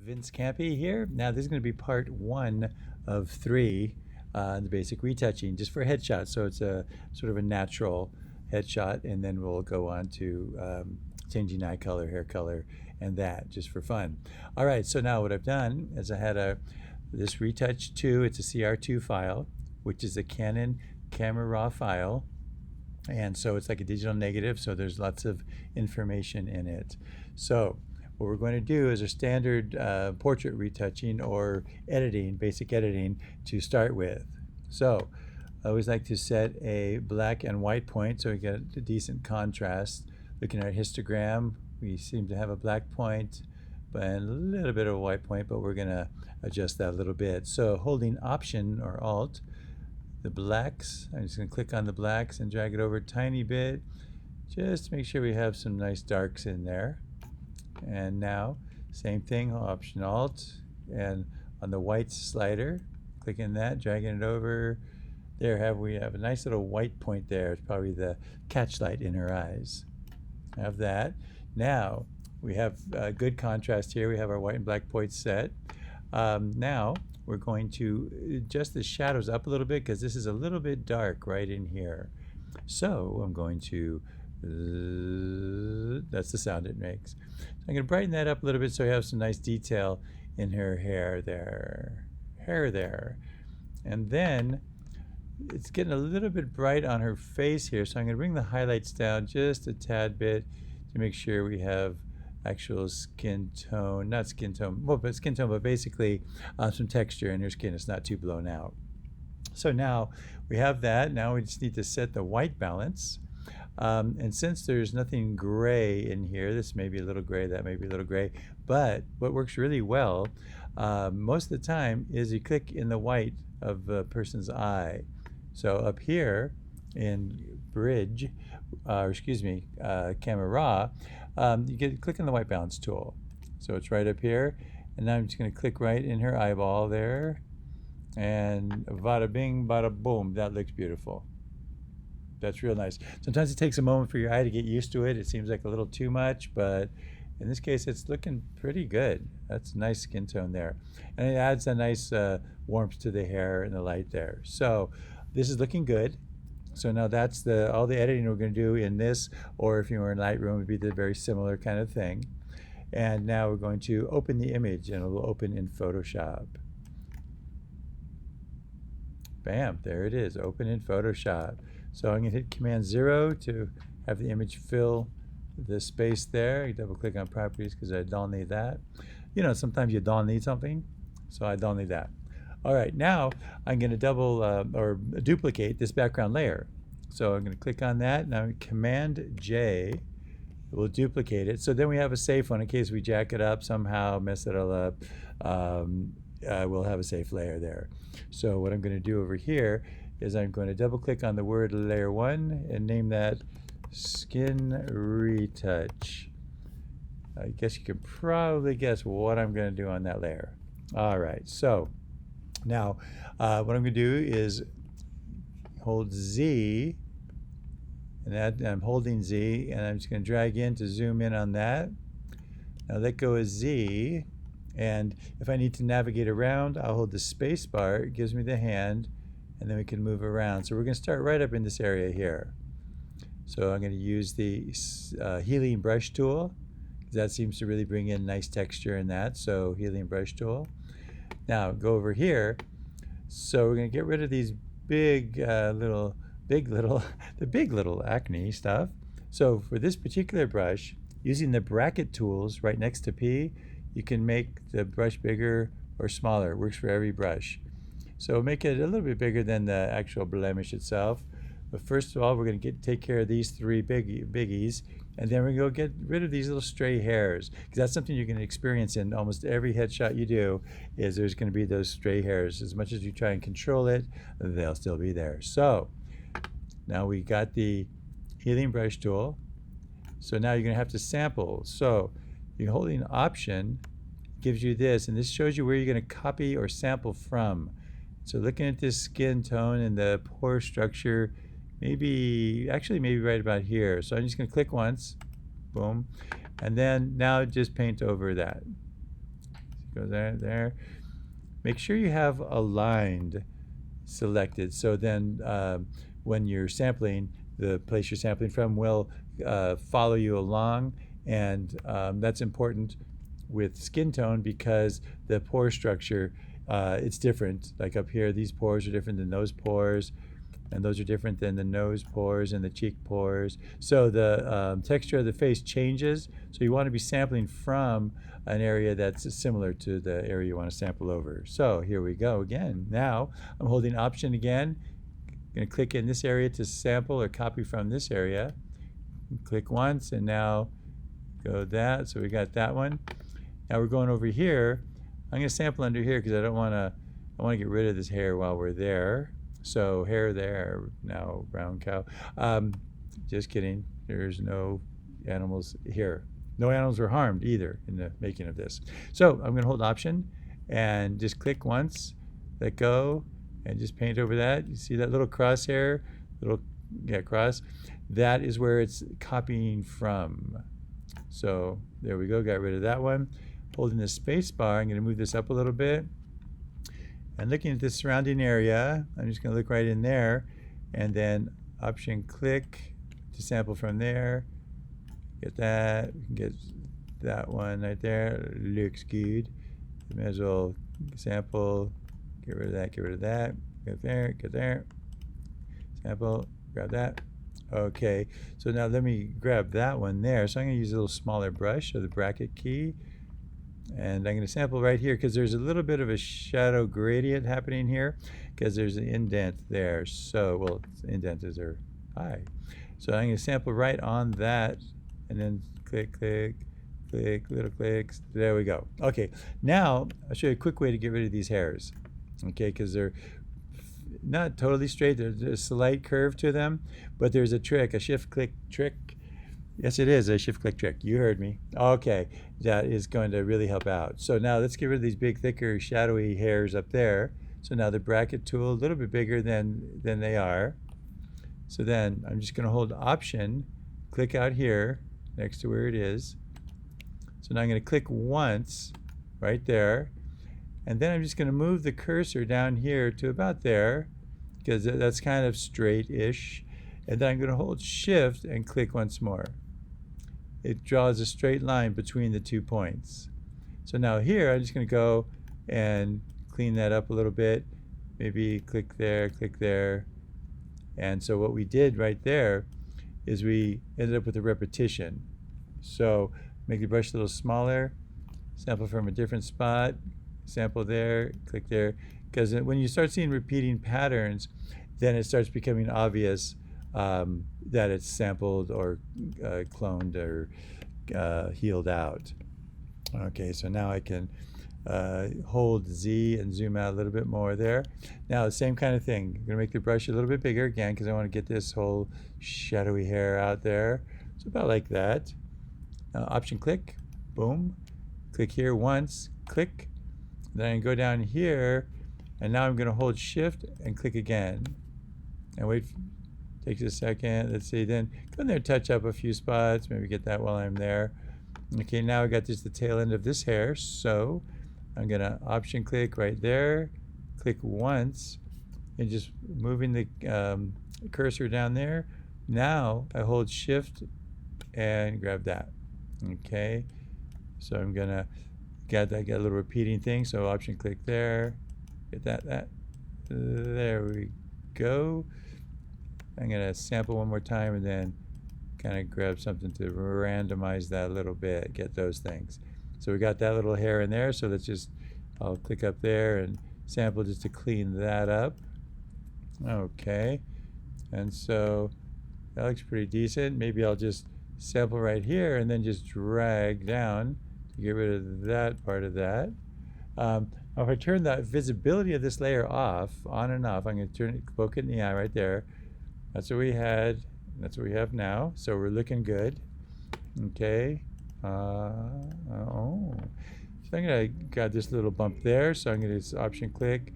Vince Campy here. Now this is going to be part 1 of 3, the basic retouching, just for headshots. So it's a sort of a natural headshot, and then we'll go on to changing eye color, hair color, and that, just for fun. All right, so now what I've done is I had this Retouch 2. It's a CR2 file, which is a Canon camera raw file. And so it's like a digital negative, so there's lots of information in it. So what we're going to do is a standard portrait retouching or editing, basic editing to start with. So I always like to set a black and white point so we get a decent contrast. Looking at histogram, we seem to have a black point and a little bit of a white point, but we're going to adjust that a little bit. So holding Option or Alt, the blacks, I'm just going to click on the blacks and drag it over a tiny bit just to make sure we have some nice darks in there. And now same thing, Option Alt, and on the white slider, clicking that, dragging it over. There we have a nice little white point there. It's probably the catch light in her eyes. Have that. Now we have good contrast here. We have our white and black points set. Now we're going to adjust the shadows up a little bit because this is a little bit dark right in here. So I'm going to, that's the sound it makes. So I'm going to brighten that up a little bit so we have some nice detail in her hair there. And then it's getting a little bit bright on her face here, so I'm going to bring the highlights down just a tad bit to make sure we have actual skin tone, not skin tone, well, but skin tone, but basically some texture in her skin. It's not too blown out. So now we have that. Now we just need to set the white balance. And since there's nothing gray in here, this may be a little gray, that may be a little gray, but what works really well most of the time is you click in the white of a person's eye. So up here in Bridge, Camera Raw, you click on the white balance tool. So it's right up here, and now I'm just going to click right in her eyeball there, and bada bing, bada boom. That looks beautiful. That's real nice. Sometimes it takes a moment for your eye to get used to it. It seems like a little too much, but in this case, it's looking pretty good. That's nice skin tone there, and it adds a nice warmth to the hair and the light there. So this is looking good. So now that's all the editing we're going to do in this, or if you were in Lightroom, would be the very similar kind of thing. And now we're going to open the image, and it will open in Photoshop. Bam, there it is, open in Photoshop. So I'm going to hit Command 0 to have the image fill the space there. You double click on properties because I don't need that. You know, sometimes you don't need something, so I don't need that. All right, now I'm going to double or duplicate this background layer. So I'm going to click on that. Now Command J will duplicate it. So then we have a safe one in case we jack it up somehow, mess it all up. We'll have a safe layer there. So what I'm going to do over here is I'm going to double click on the word layer 1 and name that Skin Retouch. I guess you can probably guess what I'm going to do on that layer. All right, so now what I'm going to do is hold Z, and I'm holding Z, and I'm just going to drag in to zoom in on that. Now let go of Z, and if I need to navigate around, I'll hold the space bar. It gives me the hand, and then we can move around. So we're going to start right up in this area here. So I'm going to use the Healing Brush tool. That seems to really bring in nice texture in that. So Healing Brush tool. Now go over here. So we're going to get rid of these big little acne stuff. So for this particular brush, using the bracket tools right next to P, you can make the brush bigger or smaller. It works for every brush. So make it a little bit bigger than the actual blemish itself. But first of all, we're going to take care of these 3 biggies, and then we're going to go get rid of these little stray hairs, because that's something you can experience in almost every headshot you do, is there's going to be those stray hairs. As much as you try and control it, they'll still be there. So now we got the Healing Brush tool. So now you're going to have to sample. So you're holding Option, gives you this, and this shows you where you're going to copy or sample from. So looking at this skin tone and the pore structure, maybe right about here. So I'm just going to click once, boom, and then now just paint over that. go there, there. Make sure you have aligned selected, so then when you're sampling, the place you're sampling from will follow you along, and that's important with skin tone because the pore structure, it's different. Like up here, these pores are different than those pores, and those are different than the nose pores and the cheek pores. So the texture of the face changes, so you want to be sampling from an area that's similar to the area you want to sample over. So here we go again. Now I'm holding Option again. I'm going to click in this area to sample or copy from this area. Click once, and now go that. So we got that one. Now we're going over here. I'm going to sample under here because I want to get rid of this hair while we're there. So hair there, now brown cow. Just kidding. There's no animals here. No animals were harmed either in the making of this. So I'm going to hold Option and just click once, let go, and just paint over that. You see that little crosshair, cross? That is where it's copying from. So there we go, got rid of that one. Holding the space bar, I'm going to move this up a little bit. And looking at the surrounding area, I'm just going to look right in there, and then Option click to sample from there. Get that. We can get that one right there. Looks good. May as well sample. Get rid of that. Get rid of that. Get there. Get there. Sample. Grab that. Okay. So now let me grab that one there. So I'm going to use a little smaller brush, so the bracket key. And I'm going to sample right here because there's a little bit of a shadow gradient happening here because there's an indent there. So, well, indent is their eye. So I'm going to sample right on that, and then click, click, click, little clicks. There we go. Okay, now I'll show you a quick way to get rid of these hairs. Okay, because they're not totally straight. There's a slight curve to them, but there's a trick, a shift-click trick. Yes, it is a shift-click trick. You heard me. Okay, that is going to really help out. So now let's get rid of these big, thicker, shadowy hairs up there. So now the bracket tool, a little bit bigger than they are. So then I'm just going to hold Option, click out here next to where it is. So now I'm going to click once right there. And then I'm just going to move the cursor down here to about there because that's kind of straight-ish. And then I'm going to hold Shift and click once more. It draws a straight line between the 2 points. So now here I'm just going to go and clean that up a little bit. Maybe click there. And so what we did right there is we ended up with a repetition. So make the brush a little smaller, sample from a different spot, sample there, click there. Because when you start seeing repeating patterns, then it starts becoming obvious that it's sampled or cloned or healed out. Okay, so now I can hold Z and zoom out a little bit more there. Now the same kind of thing. I'm going to make the brush a little bit bigger again because I want to get this whole shadowy hair out there. So about like that. Now Option click, boom. Click here once, click. Then I can go down here, and now I'm going to hold Shift and click again. And wait. Takes a second. Let's see. Then go in there, touch up a few spots. Maybe get that while I'm there. Okay, now I got just the tail end of this hair. So I'm going to Option click right there. Click once. And just moving the cursor down there. Now I hold Shift and grab that. Okay. So I'm going to get a little repeating thing. So Option click there. Get that. There we go. I'm going to sample one more time and then kind of grab something to randomize that a little bit, get those things. So we got that little hair in there, so I'll click up there and sample just to clean that up. Okay, and so that looks pretty decent. Maybe I'll just sample right here and then just drag down to get rid of that part of that. If I turn the visibility of this layer off, on and off, I'm going to poke it in the eye right there. That's what we had. That's what we have now. So we're looking good. Okay. So I'm going to got this little bump there. So I'm going to just Option click.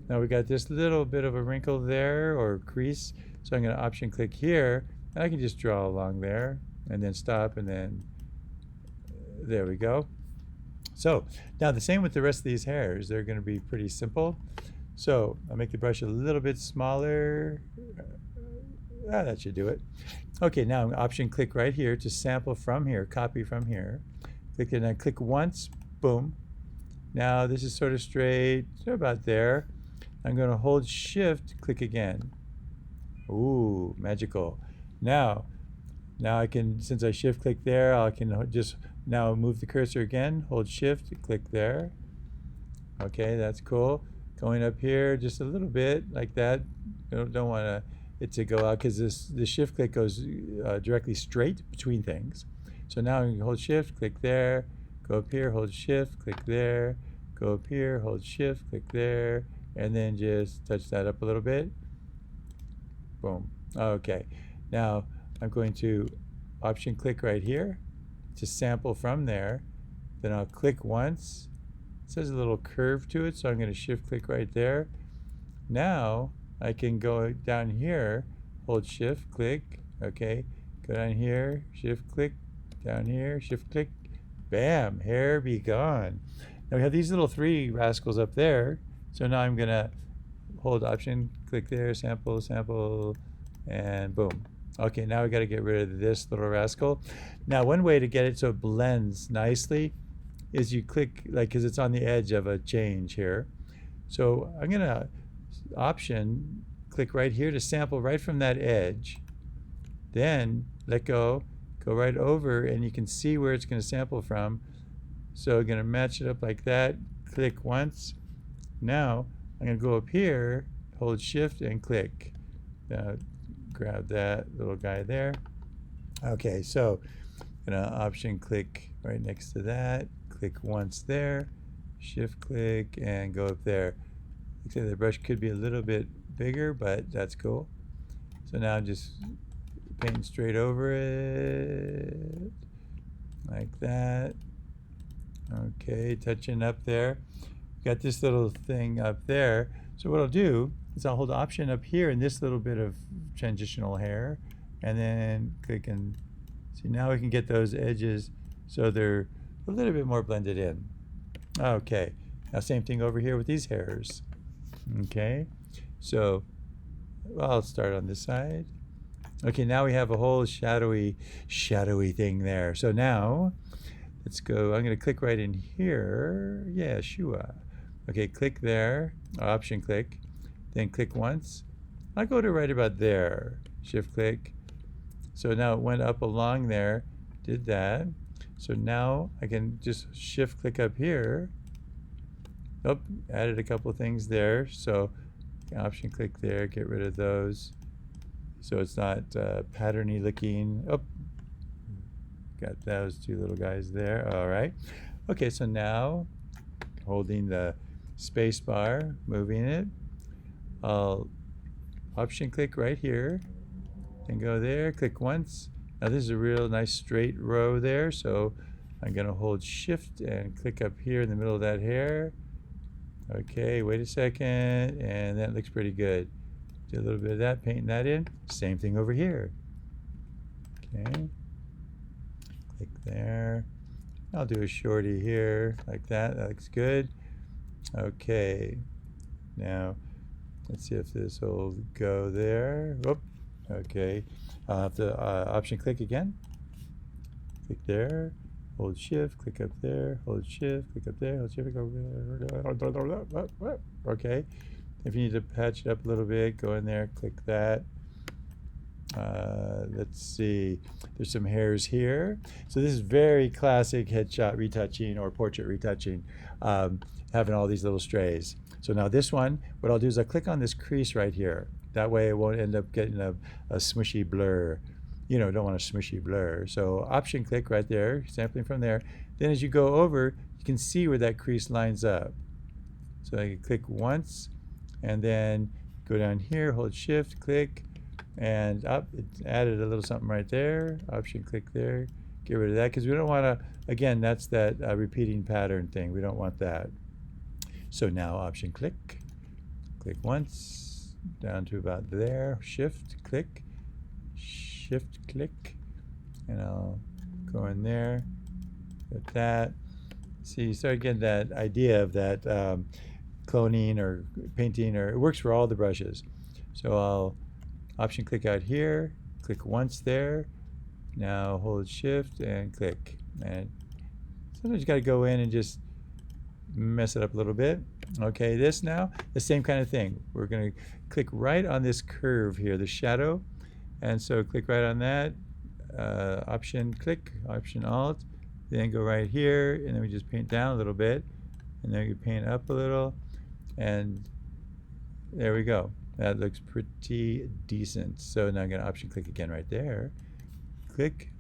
Now we got this little bit of a wrinkle there or crease. So I'm going to Option click here. And I can just draw along there and then stop and then there we go. So now the same with the rest of these hairs. They're going to be pretty simple. So I'll make the brush a little bit smaller. That should do it. Okay, now option click right here to sample from here, copy from here. Click it and click once, boom. Now this is sort of straight, about there. I'm going to hold shift, click again. Ooh, magical. Now I can, since I shift click there, I can just now move the cursor again, hold shift, click there. Okay, that's cool. Going up here just a little bit like that. Don't want it to go out because the shift click goes directly straight between things. So now you can hold shift, click there, go up here, hold shift, click there, go up here, hold shift, click there, and then just touch that up a little bit. Boom. Okay. Now I'm going to option click right here to sample from there. Then I'll click once. It says a little curve to it, so I'm going to shift click right there. Now I can go down here, hold shift click, okay, go down here, shift click, down here, shift click, bam, hair be gone. Now we have these little three rascals up there, so now I'm going to hold option, click there, sample, sample, and boom. Okay, now we got to get rid of this little rascal. Now one way to get it so it blends nicely is you click, like, because it's on the edge of a change here. So I'm going to option click right here to sample right from that edge. Then let go, go right over, and you can see where it's going to sample from. So I'm going to match it up like that, click once. Now I'm going to go up here, hold shift and click. Now grab that little guy there. Okay, so I'm going to option click right next to that, click once there, shift click, and go up there. Looks like the brush could be a little bit bigger, but that's cool. So now I'm just painting straight over it, like that. Okay, touching up there. Got this little thing up there. So what I'll do is I'll hold option up here in this little bit of transitional hair, and then click and see, now we can get those edges so they're a little bit more blended in. Okay, now same thing over here with these hairs. Okay, so I'll start on this side. Okay, now we have a whole shadowy thing there. So now let's go, I'm going to click right in here. Yeah, Shua. Okay, click there, option click, then click once. I'll go to right about there, shift click. So now it went up along there, did that. So now I can just shift click up here. Oh, added a couple of things there. So option click there, get rid of those. So it's not patterny looking. Oh, got those two little guys there. All right. Okay, so now holding the space bar, moving it. I'll option click right here and go there, click once. Now this is a real nice straight row there, so I'm going to hold shift and click up here in the middle of that hair. Okay, wait a second, and that looks pretty good. Do a little bit of that, painting that in. Same thing over here. Okay, click there. I'll do a shorty here, like that. That looks good. Okay, now let's see if this will go there. Whoop. Okay, I'll have to option click again. Click there, hold shift, click up there, hold shift, click up there, hold shift, click over there. Okay, if you need to patch it up a little bit, go in there, click that. Let's see, there's some hairs here. So this is very classic headshot retouching or portrait retouching, having all these little strays. So now this one, what I'll do is I'll click on this crease right here. That way it won't end up getting a smushy blur. You know, don't want a smushy blur. So option click right there, sampling from there. Then as you go over, you can see where that crease lines up. So I can click once, and then go down here, hold shift, click, and up, it added a little something right there. Option click there, get rid of that, because we don't want to, again, that's that repeating pattern thing. We don't want that. So now option click, click once, down to about there, shift click, and I'll go in there, get that, See, you start getting that idea of that cloning or painting, or it works for all the brushes. So I'll option click out here, click once there, now hold shift and click. And sometimes you got to go in and just mess it up a little bit. Okay, this now, the same kind of thing. We're going to click right on this curve here, the shadow. And so click right on that, option click, option alt, then go right here, and then we just paint down a little bit, and then we paint up a little, and there we go. That looks pretty decent. So now I'm going to option click again right there, click,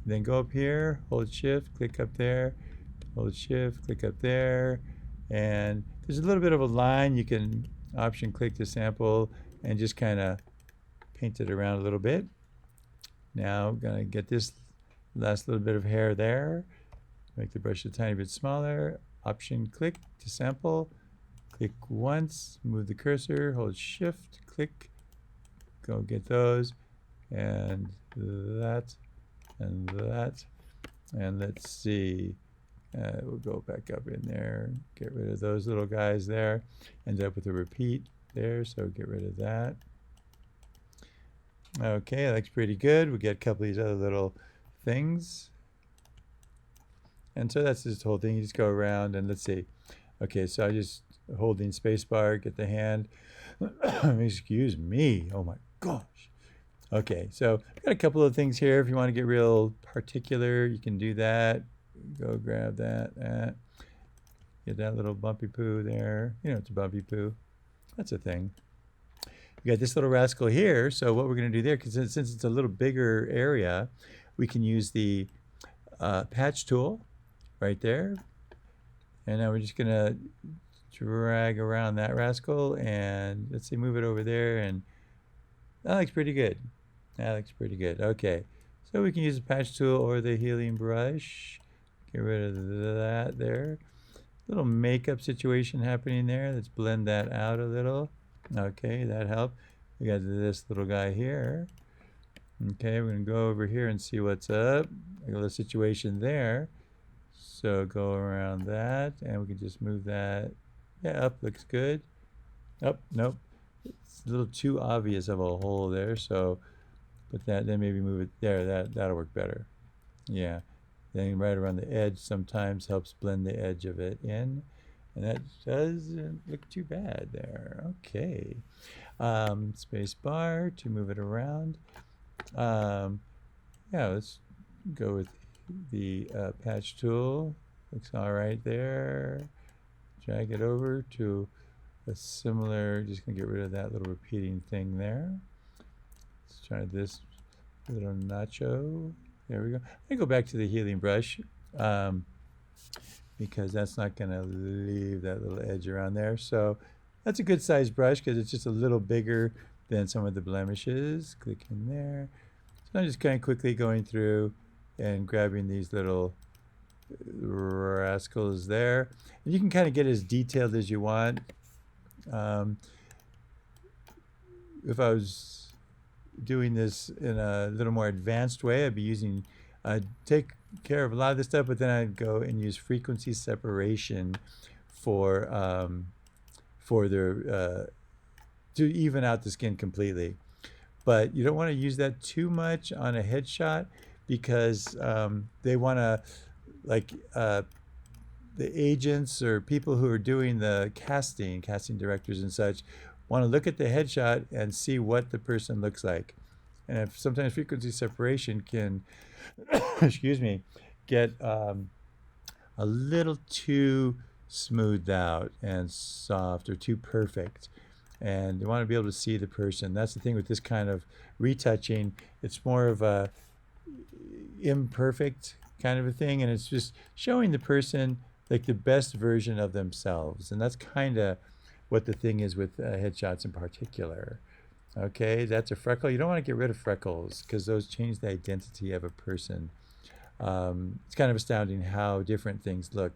then go up here, hold shift, click up there, hold shift, click up there, and there's a little bit of a line. You can option click to sample and just kind of paint it around a little bit. Now I'm gonna get this last little bit of hair there, make the brush a tiny bit smaller, option click to sample, click once, move the cursor, hold shift, click, go get those, and that, and that, and let's see, we'll go back up in there, get rid of those little guys there, end up with a repeat there, so get rid of that. Okay, that looks pretty good. We get a couple of these other little things. And so that's this whole thing. You just go around and let's see. Okay, so I just holding spacebar, get the hand. Excuse me. Oh my gosh. Okay, so I've got a couple of things here. If you want to get real particular, you can do that. Go grab that. Get that little bumpy poo there. You know, it's a bumpy poo. That's a thing. We got this little rascal here, so what we're going to do there, because since it's a little bigger area, we can use the patch tool right there. And now we're just going to drag around that rascal, and let's see, move it over there, and that looks pretty good. That looks pretty good. Okay, so we can use the patch tool or the healing brush. Get rid of that there. Little makeup situation happening there. Let's blend that out a little. Okay, that helped. We got this little guy here. Okay, we're going to go over here and see what's up. A little situation there. So go around that, and we can just move that. Yeah, up looks good. Up, nope. It's a little too obvious of a hole there, so put that, then maybe move it there. That'll work better. Yeah. Then right around the edge sometimes helps blend the edge of it in. And that doesn't look too bad there. Okay. Space bar to move it around. Yeah, let's go with the patch tool. Looks all right there. Drag it over to a similar, just gonna get rid of that little repeating thing there. Let's try this little nacho. There we go. I go back to the healing brush. Because that's not going to leave that little edge around there. So that's a good size brush because it's just a little bigger than some of the blemishes. Click in there. So I'm just kind of quickly going through and grabbing these little rascals there. And you can kind of get as detailed as you want. If I was doing this in a little more advanced way, I'd be using take care of a lot of this stuff, but then I'd go and use frequency separation for the to even out the skin completely. But you don't want to use that too much on a headshot because they want to, like the agents or people who are doing the casting directors and such, want to look at the headshot and see what the person looks like. And if sometimes frequency separation can, excuse me, get a little too smoothed out and soft or too perfect. And you want to be able to see the person. That's the thing with this kind of retouching. It's more of a imperfect kind of a thing, and it's just showing the person like the best version of themselves. And that's kind of what the thing is with headshots in particular. Okay, that's a freckle. You don't want to get rid of freckles because those change the identity of a person. It's kind of astounding how different things look.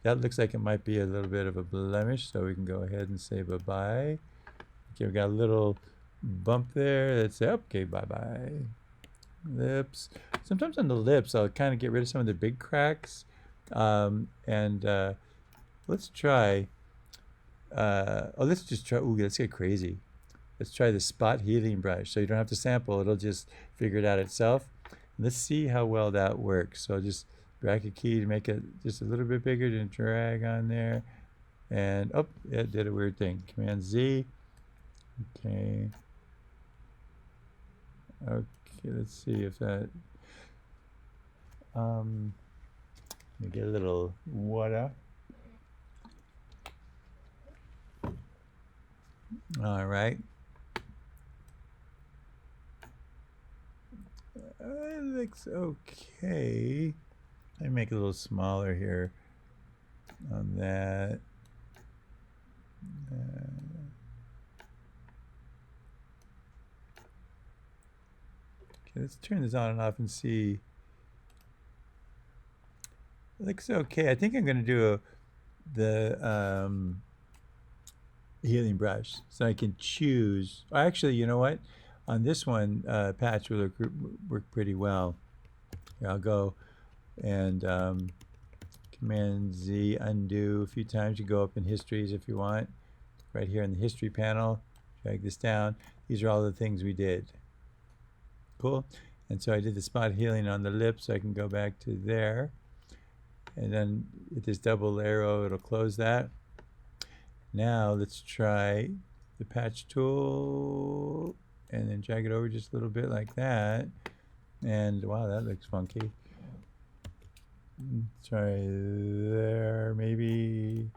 That looks like it might be a little bit of a blemish, so we can go ahead and say bye-bye. Okay, we got a little bump there. Let's say, okay, bye-bye. Lips. Sometimes on the lips, I'll kind of get rid of some of the big cracks And let's try, let's just try, ooh, let's get crazy. Let's try the spot healing brush. So you don't have to sample, it'll just figure it out itself. Let's see how well that works. So just bracket key to make it just a little bit bigger, and drag on there. And oh, it did a weird thing. Command Z. Okay. Okay, let's see if that, let me get a little water. All right. It looks okay. I make it a little smaller here on that. Okay, let's turn this on and off and see. It looks okay. I think I'm going to do the healing brush, so I can choose. Actually, you know what? On this one, patch will work pretty well. Here, I'll go and Command Z, undo a few times. You go up in histories if you want. Right here in the history panel, drag this down. These are all the things we did. Cool. And so I did the spot healing on the lip, so I can go back to there. And then with this double arrow, it'll close that. Now let's try the patch tool and then drag it over just a little bit like that. And wow, that looks funky. Try there, maybe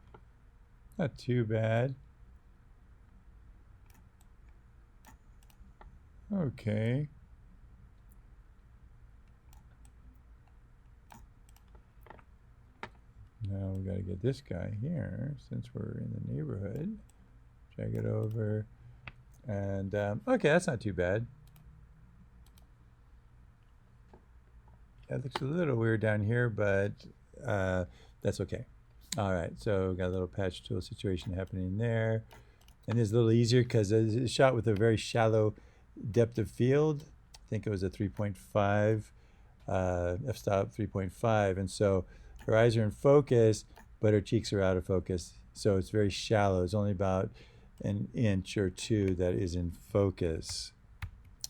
not too bad. Okay. Now we got to get this guy here since we're in the neighborhood. Drag it over. And okay, that's not too bad. That looks a little weird down here, but that's okay. All right, so got a little patch tool situation happening there. And it's a little easier because it's shot with a very shallow depth of field. I think it was a 3.5, f-stop 3.5. And so her eyes are in focus, but her cheeks are out of focus. So it's very shallow. It's only about an inch or two that is in focus.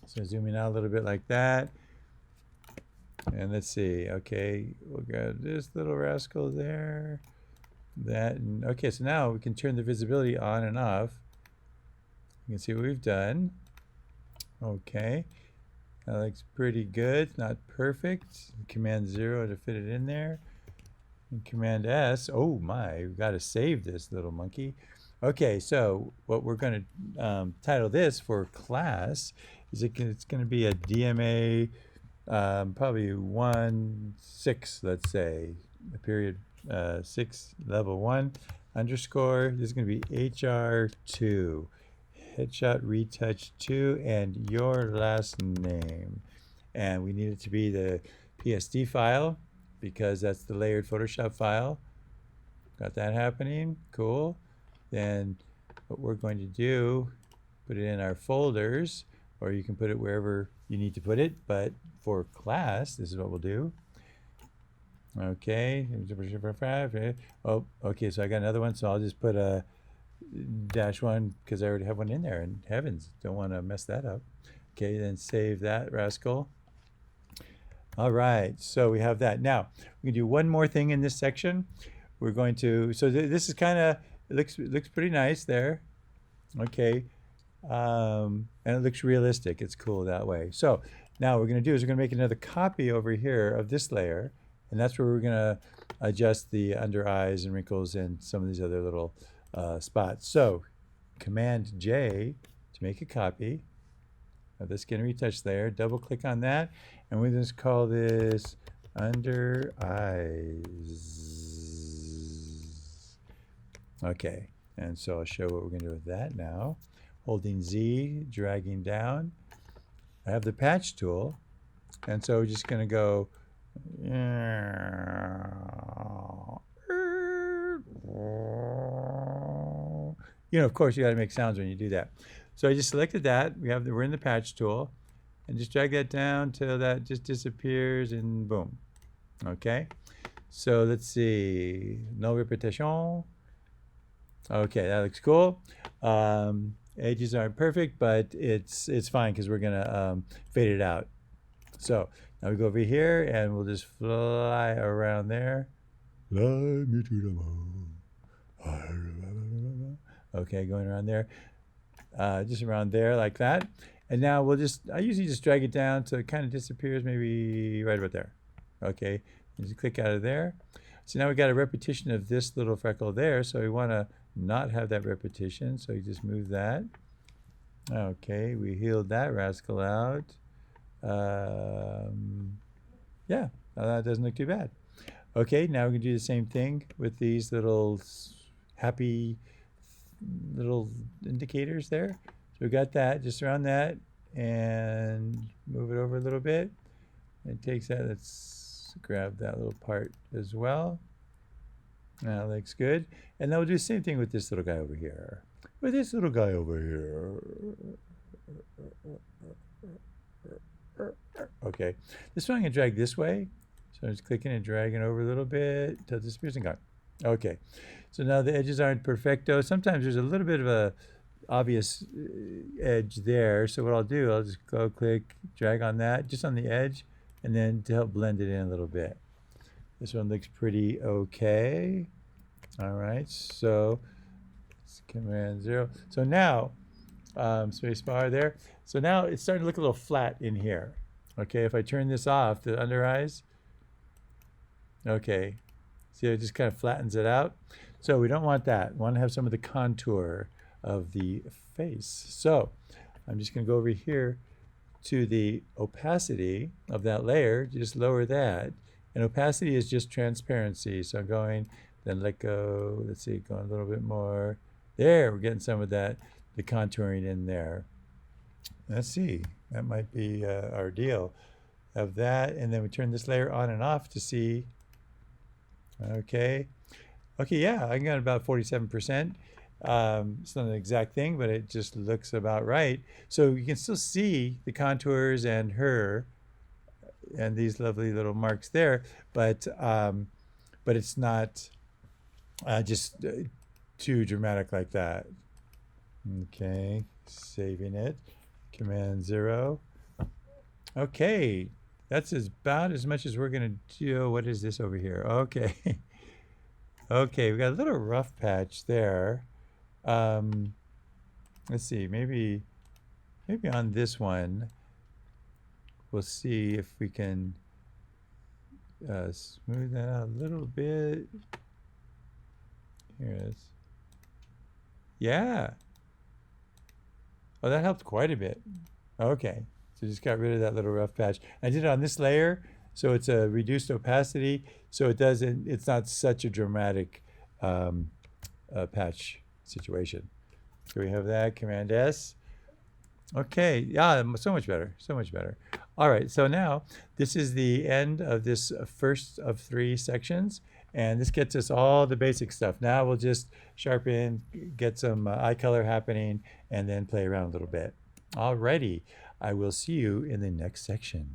So zooming out a little bit like that. And let's see, okay, we'll got this little rascal there. That, and okay, so now we can turn the visibility on and off. You can see what we've done. Okay, that looks pretty good. Not perfect. Command 0 to fit it in there. And Command S. Oh my, we've got to save this little monkey. Okay, so what we're going to title this for class is it's going to be a DMA, probably 1.6, let's say, a period 6, level 1 underscore. This is going to be HR2. Headshot Retouch 2 and your last name. And we need it to be the PSD file because that's the layered Photoshop file. Got that happening? Cool. Then what we're going to do, put it in our folders, or you can put it wherever you need to put it, but for class, this is what we'll do. Okay. Oh, okay, so I got another one, so I'll just put a -1 because I already have one in there, and heavens, don't want to mess that up. Okay, then save that rascal. All right, so we have that. Now, we can do one more thing in this section. We're going to, so this is kind of, it looks pretty nice there. Okay, and it looks realistic. It's cool that way. So now what we're going to do is we're going to make another copy over here of this layer, and that's where we're going to adjust the under eyes and wrinkles and some of these other little spots. So Command J to make a copy of the skin retouch layer. Double click on that, and we just call this under eyes. Okay, and so I'll show what we're going to do with that now. Holding Z, dragging down. I have the patch tool, and so we're just going to go. You know, of course, you got to make sounds when you do that. So I just selected that. We're in the patch tool, and just drag that down till that just disappears, and boom. Okay. So let's see, no repetition. Okay, that looks cool. Edges aren't perfect, but it's fine because we're gonna fade it out. So now we go over here and we'll just fly around there. Fly me to the moon. Okay, going around there, just around there like that. And now I usually just drag it down so it kind of disappears, maybe right about there. Okay, and just click out of there. So now we got a repetition of this little freckle there, so we want to not have that repetition, so you just move that. Okay, we healed that rascal out. Yeah, that doesn't look too bad. Okay, now we can do the same thing with these little happy little indicators there. So we got that, just around that, and move it over a little bit. It takes that, let's grab that little part as well. That looks good. And then we'll do the same thing with this little guy over here. With this little guy over here. Okay, this one I can drag this way. So I'm just clicking and dragging over a little bit until it disappears and gone. Okay, so now the edges aren't perfecto. Sometimes there's a little bit of a obvious edge there. So what I'll do, I'll just go click, drag on that, just on the edge, and then to help blend it in a little bit. This one looks pretty okay. All right, so it's Command 0. So now, space bar there. So now it's starting to look a little flat in here. Okay, if I turn this off, the under eyes, okay, see it just kind of flattens it out. So we don't want that. We want to have some of the contour of the face. So I'm just going to go over here to the opacity of that layer, just lower that. And opacity is just transparency. So I'm going, then let go, let's see, going a little bit more. There, we're getting some of that, the contouring in there. Let's see, that might be our deal of that. And then we turn this layer on and off to see. Okay, yeah, I got about 47%. It's not an exact thing, but it just looks about right. So you can still see the contours and her and these lovely little marks there, but it's not just too dramatic like that. Okay, saving it, Command 0. Okay, that's about as much as we're gonna do. What is this over here? Okay. Okay, we got a little rough patch there. Let's see, maybe on this one, we'll see if we can smooth that out a little bit. Here it is. Yeah. Oh, that helped quite a bit. Okay, so just got rid of that little rough patch. I did it on this layer, so it's a reduced opacity, so it's not such a dramatic patch situation. So we have that, Command S. Okay, yeah, so much better, so much better. All right, so now this is the end of this first of 3 sections, and this gets us all the basic stuff. Now we'll just sharpen, get some eye color happening, and then play around a little bit. Alrighty, I will see you in the next section.